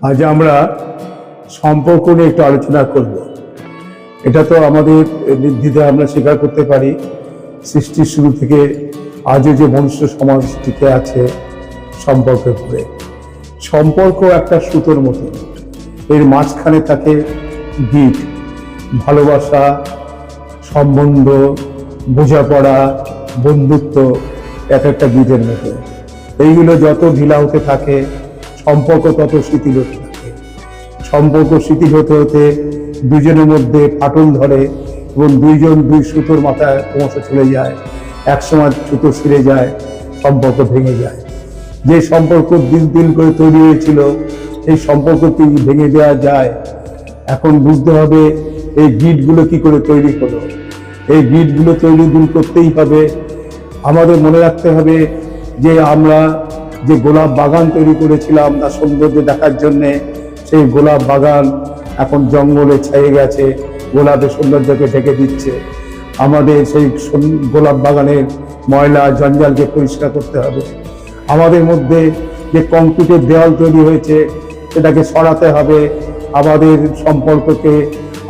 আজ আমরা সম্পর্ক নিয়ে একটু আলোচনা করব। এটা তো আমাদের নির্দ্বিধায় আমরা স্বীকার করতে পারি, সৃষ্টির শুরু থেকে আজও যে মনুষ্য সমাজ টিকে আছে সম্পর্কের উপরে। সম্পর্ক একটা সুতোর মতো, এর মাঝখানে থাকে গিট, ভালোবাসা, সম্বন্ধ, বোঝাপড়া, বন্ধুত্ব এক একটা গিটের মতো। এইগুলো যত ঢিলা হতে থাকে সম্পর্ক তত শিথিল হতে থাকে। সম্পর্ক শিথিল হতে হতে দুজনের মধ্যে ফাটল ধরে এবং দুইজন দুই সুতোর মাথায় ক্রমশ চলে যায়। একসময় সুতো ছিঁড়ে যায়, সম্পর্ক ভেঙে যায়। যে সম্পর্ক দিন দিন করে তৈরি হয়েছিল সেই সম্পর্কটি ভেঙে দেওয়া যায়। এখন বুঝতে হবে এই গিটগুলো কি করে তৈরি হলো। এই গিটগুলো তৈরি দূর করতেই হবে। আমাদের মনে রাখতে হবে যে আমরা যে গোলাপ বাগান তৈরি করেছিলাম তার সৌন্দর্য দেখার জন্যে, সেই গোলাপ বাগান এখন জঙ্গলে ছেয়ে গেছে, গোলাপের সৌন্দর্যকে ঢেকে দিচ্ছে। আমাদের সেই গোলাপ বাগানের ময়লা জঞ্জালকে পরিষ্কার করতে হবে। আমাদের মধ্যে যে কংক্রিটের দেওয়াল তৈরি হয়েছে সেটাকে সরাতে হবে। আমাদের সম্পর্ককে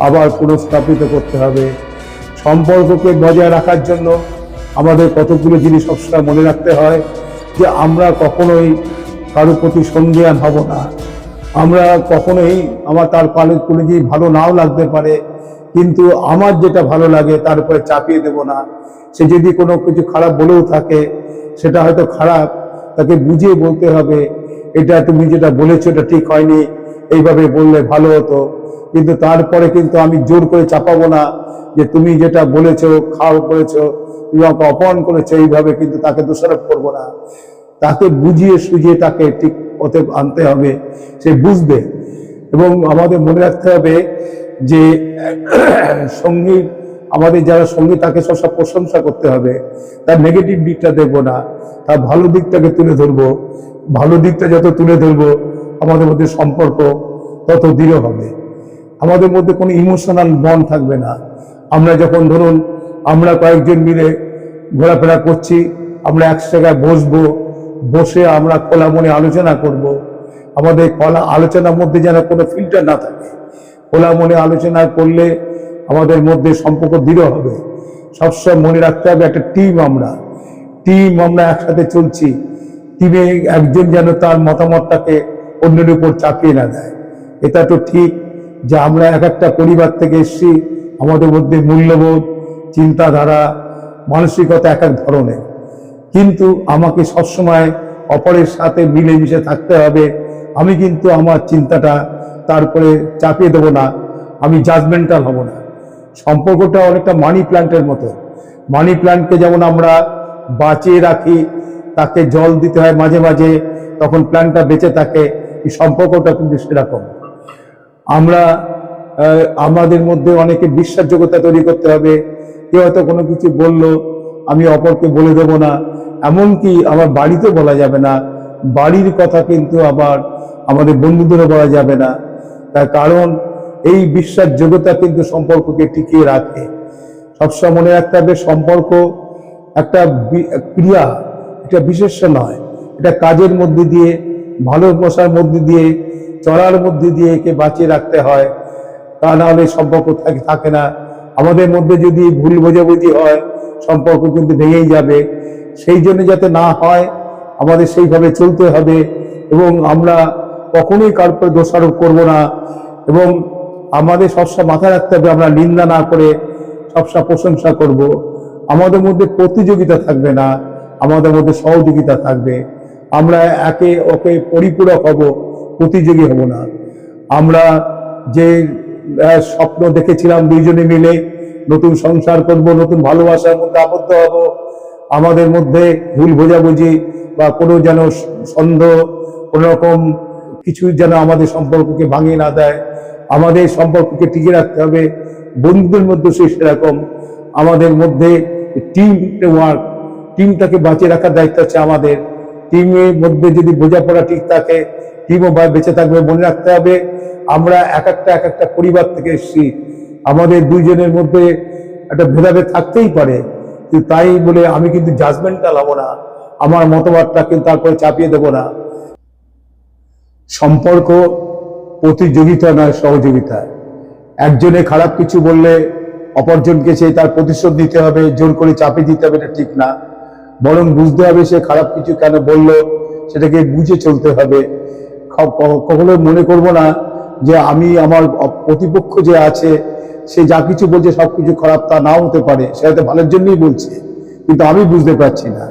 আবার পুনঃস্থাপিত করতে হবে। সম্পর্ককে বজায় রাখার জন্য আমাদের কতগুলো জিনিস সবসময় মনে রাখতে হয় যে আমরা কখনোই কারোর প্রতি সন্দেহান হব না। আমরা কখনোই তার কোনো জিনিস ভালো নাও লাগতে পারে, কিন্তু আমার যেটা ভালো লাগে তার উপরে চাপিয়ে দেব না। সে যদি কোনো কিছু খারাপ বলেও থাকে, সেটা হয়তো খারাপ, তাকে বুঝিয়ে বলতে হবে এটা তুমি যেটা বলেছো এটা ঠিক হয়নি, এইভাবে বললে ভালো হতো। কিন্তু তারপরে কিন্তু আমি জোর করে চাপাবো না যে তুমি যেটা বলেছো খারাপ করেছো, তুমি আমাকে অপমান করেছো, এইভাবে কিন্তু তাকে দোষারোপ করবো না। তাকে বুঝিয়ে সুঝিয়ে তাকে ঠিক পথে আনতে হবে, সে বুঝবে। এবং আমাদের মনে রাখতে হবে যে সঙ্গী, আমাদের যারা সঙ্গী তাকে সব প্রশংসা করতে হবে, তার নেগেটিভ দিকটা দেখবো না, তার ভালো দিকটাকে তুলে ধরবো। ভালো দিকটা যত তুলে ধরবো আমাদের মধ্যে সম্পর্ক তত দৃঢ় হবে। আমাদের মধ্যে কোনো ইমোশনাল বন্ড থাকবে না। আমরা যখন ধরুন আমরা কয়েকজন মিলে ঘোরাফেরা করছি, আমরা এক জায়গায় বসবো, বসে আমরা খোলা মনে আলোচনা করব। আমাদের আলোচনার মধ্যে যেন কোনো ফিল্টার না থাকে। খোলা মনে আলোচনা করলে আমাদের মধ্যে সম্পর্ক দৃঢ় হবে। সবসময় মনে রাখতে হবে একটা টিম, আমরা একসাথে চলছি। টিমে একজন যেন তার মতামতটাকে অন্যের উপর চাপিয়ে না দেয়। এটা তো ঠিক যে আমরা এক একটা পরিবার থেকে এসেছি, আমাদের মধ্যে মূল্যবোধ, চিন্তাধারা, মানসিকতা এক এক ধরনের, কিন্তু আমাকে সবসময় অপরের সাথে মিলেমিশে থাকতে হবে। আমি কিন্তু আমার চিন্তাটা তারপরে চাপিয়ে দেবো না, আমি জাজমেন্টাল হব না। সম্পর্কটা অনেকটা মানি প্ল্যান্টের মতো। মানি প্ল্যান্টকে যেমন আমরা বাঁচিয়ে রাখি, তাকে জল দিতে হয় মাঝে মাঝে, তখন প্ল্যান্টটা বেঁচে থাকে। এই সম্পর্কটা কিন্তু সেরকম। আমরা আমাদের মধ্যে অনেকে বিশ্বাসযোগ্যতা তৈরি করতে হবে। কেউ হয়তো কোনো কিছু বললো, আমি অপরকে বলে দেবো না। এমনকি আমার বাড়িতে বলা যাবে না, বাড়ির কথা কিন্তু আবার আমাদের বন্ধুদেরও বলা যাবে না। তার কারণ এই বিশ্বাসযোগ্যতা কিন্তু সম্পর্ককে টিকিয়ে রাখে। সবসময় মনে রাখতে হবে সম্পর্ক একটা ক্রিয়া, এটা বিশেষ্য নয়। এটা কাজের মধ্যে দিয়ে, ভালোবাসার মধ্যে দিয়ে, চলার মধ্যে দিয়ে একে বাঁচিয়ে রাখতে হয়। তা না হলে সম্পর্ক থাকে না। আমাদের মধ্যে যদি ভুল বোঝাবুঝি হয় সম্পর্ক কিন্তু ভেঙেই যাবে। সেই জন্য যাতে না হয় আমাদের সেইভাবে চলতে হবে। এবং আমরা কখনোই কারোর উপর দোষারোপ করবো না। এবং আমাদের সবসময় মাথায় রাখতে হবে আমরা নিন্দা না করে সবসময় প্রশংসা করব। আমাদের মধ্যে প্রতিযোগিতা থাকবে না, আমাদের মধ্যে সহযোগিতা থাকবে। আমরা একে ওকে পরিপূরক হব, প্রতিযোগী হব না। আমরা যে স্বপ্ন দেখেছিলাম দুইজনে মিলে নতুন সংসার করব, নতুন ভালোবাসার মধ্যে আবদ্ধ হব, আমাদের মধ্যে ভুল বোঝাবুঝি বা কোনো যেন সন্দেহ, কোনো রকম কিছু যেন আমাদের সম্পর্ককে ভাঙিয়ে না দেয়। আমাদের সম্পর্ককে টিকে রাখতে হবে। বন্ধুদের মধ্যে সেরকম আমাদের মধ্যে টিম ওয়ার্ক, টিমটাকে বাঁচিয়ে রাখার দায়িত্ব আছে আমাদের। টিমের মধ্যে যদি বোঝাপড়া ঠিক থাকে, টিমও বেঁচে থাকবে। মনে রাখতে হবে আমরা এক একটা পরিবার থেকে এসেছি। আমাদের দুইজনের মধ্যে একটা ভেদাভেদ থাকতেই পারে, কিন্তু তাই বলে আমি কিন্তু জাজমেন্টাল হব না, আমার মতবাদটা কিন্তু তারপরে চাপিয়ে দেব না। সম্পর্ক প্রতিযোগিতা নয়, সহযোগিতা। একজনে খারাপ কিছু বললে অপরজনকে সেই তার প্রতিশোধ নিতে হবে, জোর করে চাপিয়ে দিতে হবে, এটা ঠিক না। বরং বুঝতে হবে সে খারাপ কিছু কেন বললো, সেটাকে বুঝে চলতে হবে। কখনো মনে করব না যে আমি আমার প্রতিপক্ষ যে আছে সে যা কিছু বলছে সবকিছু খারাপ, তা নাও হতে পারে, সে হয়তো ভালোর জন্যই বলছে, কিন্তু আমি বুঝতে পারছি না।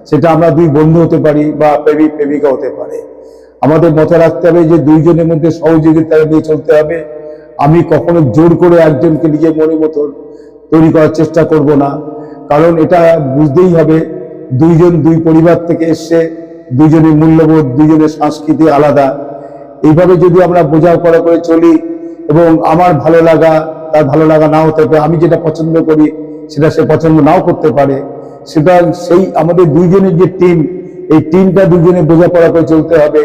সেটা আমরা দুই বন্ধু হতে পারি বা প্রেমিক প্রেমিকা হতে পারে। আমাদের মাথায় রাখতে হবে যে দুইজনের মধ্যে সহযোগিতা নিয়ে চলতে হবে। আমি কখনো জোর করে একজনকে নিজের মনের মতন তৈরি করার চেষ্টা করব না, কারণ এটা বুঝতেই হবে দুইজন দুই পরিবার থেকে এসছে, দুইজনের মূল্যবোধ, দুইজনের সংস্কৃতি আলাদা। এইভাবে যদি আমরা বোঝাপড়া করে চলি এবং আমার ভালো লাগা তার ভালো লাগা নাও হতে পারে, আমি যেটা পছন্দ করি সেটা সে পছন্দ নাও করতে পারে, সেটা সেই আমাদের দুইজনের যে টিম, এই টিমটা দুজনে বোঝাপড়া করে চলতে হবে।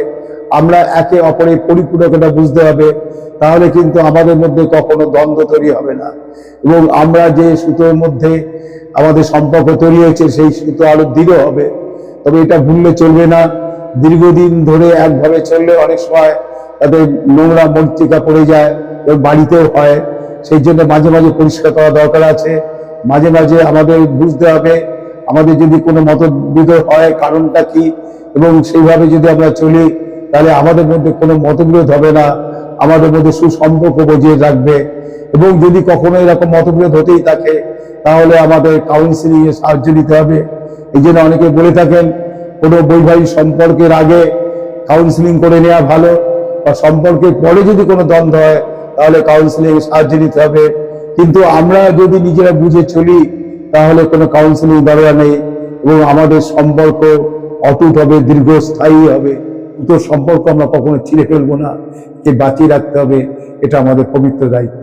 আমরা একে অপরের পরিপূরকতা বুঝতে হবে, তাহলে কিন্তু আমাদের মধ্যে কখনো দ্বন্দ্ব তৈরি হবে না। এবং আমরা যে সুতোর মধ্যে আমাদের সম্পর্ক তৈরি হয়েছে সেই সুতো আরো দৃঢ় হবে। তবে এটা ভুললে চলবে না, দীর্ঘদিন ধরে একভাবে চললে অনেক সময় তাদের নোংরা মরিচিকা পড়ে যায় এবং বাড়িতেও হয়। সেই জন্য মাঝে মাঝে পরিষ্কার করা দরকার আছে। মাঝে মাঝে আমাদের বুঝতে হবে আমাদের যদি কোনো মতবিরোধ হয় কারণটা কি, এবং সেইভাবে যদি আমরা চলি তাহলে আমাদের মধ্যে কোনো মতবিরোধ হবে না, আমাদের মধ্যে সুসম্পর্ক বজিয়ে রাখবে। এবং যদি কখনো এরকম মতবিরোধ হতেই থাকে তাহলে আমাদের কাউন্সিলিং এর সাহায্য নিতে হবে। এই জন্য অনেকে বলে থাকেন কোনো বৈবাহিক সম্পর্কের আগে কাউন্সিলিং করে নেওয়া ভালো, বা সম্পর্কের পরে যদি কোনো দ্বন্দ্ব হয় তাহলে কাউন্সিলিং এর সাহায্য নিতে হবে। কিন্তু আমরা যদি নিজেরা বুঝে চলি তাহলে কোনো কাউন্সিলিং দরকার নেই, এবং আমাদের সম্পর্ক অটুট হবে, দীর্ঘস্থায়ী হবে। দুটো সম্পর্ক আমরা কখনো ছিঁড়ে ফেলবো না, একে বাঁচিয়ে রাখতে হবে, এটা আমাদের পবিত্র দায়িত্ব।